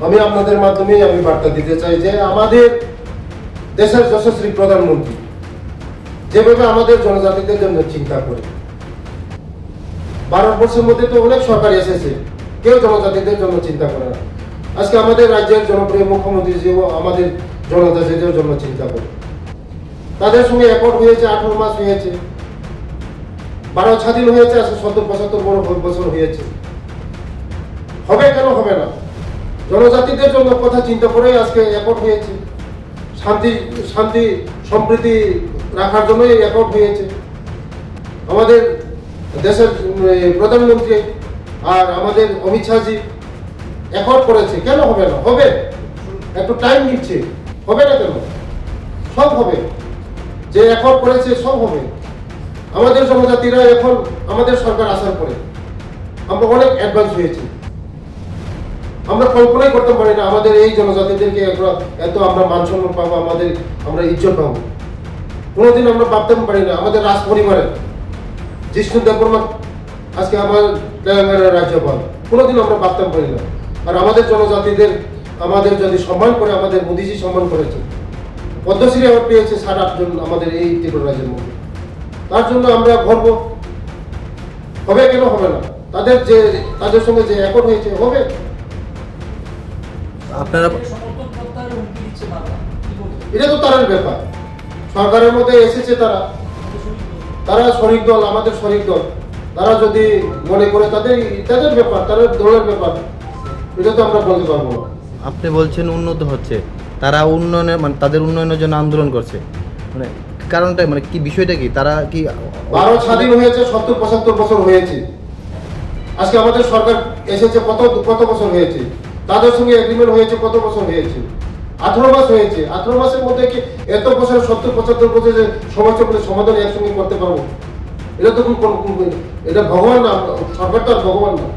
আমি আপনাদের মাধ্যমে আমি বার্তা দিতে চাই যে আমাদের দেশের যশস্বী প্রধানমন্ত্রী যেভাবে আমাদের জনজাতিদের জন্য চিন্তা করে, ভারতবর্ষের মধ্যে তো অনেক সরকার এসেছে, কেউ জনজাতিদের জন্য চিন্তা করে না। আজকে আমাদের রাজ্যের জনপ্রিয় মুখ্যমন্ত্রী যে আমাদের জনজাতিদের জন্য চিন্তা করে, তাদের সঙ্গে একট হয়েছে, 18 মাস হয়েছে, ভারত স্বাধীন হয়েছে, আজকে 70-75 বছর হয়েছে। হবে কেন হবে না? জনজাতিদের জন্য কথা চিন্তা করে আজকে একট হয়েছে, শান্তি সম্প্রীতি রাখার জন্যই একট হয়েছে। আমাদের দেশের প্রধানমন্ত্রী আর আমাদের অমিত শাহজি একট করেছে, কেন হবে না? হবে, একটু টাইম নিচ্ছে, হবে না কেন? সব হবে, যে একট করেছে সব হবে। আমাদের জনজাতিরা এখন আমাদের সরকার আসার পরে আমরা অনেক অ্যাডভান্স হয়েছি। আমরা কল্পনাই করতে পারি না আমাদের এই জনজাতিদেরকে এত আমরা মান সম্মান পাবো, আমরা ইজ্জত পাবো। কোনোদিন আমরা ভাবতে পারি না আমাদের রাজ পরিবারের জিষ্ণু দেববর্মা আজকে আমার তেলেঙ্গানার রাজ্যপাল, কোনোদিন আমরা ভাবতে পারি না। আর আমাদের জনজাতিদের আমাদের যদি সম্মান করে, আমাদের মোদীজি সম্মান করেছে, পদ্মশ্রী অ্যাওয়ার্ড পেয়েছে 7-8 জন আমাদের এই ত্রিপুরা রাজ্যের মধ্যে। তার জন্য আমরা গর্ব। হবে কেন হবে না? তাদের সঙ্গে যে একট হয়েছে হবে। আপনারা এটা তো তাদের ব্যাপার, সরকারের মধ্যে এসেছে তারা শরিক দল, আমাদের শরিক দল, তারা যদি মনে করে তাদের ব্যাপার, তাদের দলের ব্যাপার, এটা তো আমরা বলতে পারবো না। আপনি বলছেন উন্নত হচ্ছে, তারা উন্নয়নের মানে তাদের উন্নয়নের জন্য আন্দোলন করছে, মানে কারণটা মানে কি, বিষয়টা কি? তারা কি ভারত স্বাধীন হয়েছে 70-75 বছর হয়েছে, আজকে আমাদের সরকার এসেছে কত বছর হয়েছে, তাদের সঙ্গে এগ্রিমেন্ট হয়েছে কত বছর হয়েছে? 18 মাস হয়েছে। 18 মাসের মধ্যে কি এত বছর 70-75 বছরের সমস্যাগুলো সমাধান একসঙ্গে করতে পারবো? এটা তো এটা ভগবান না, সরকার তো আর ভগবান না।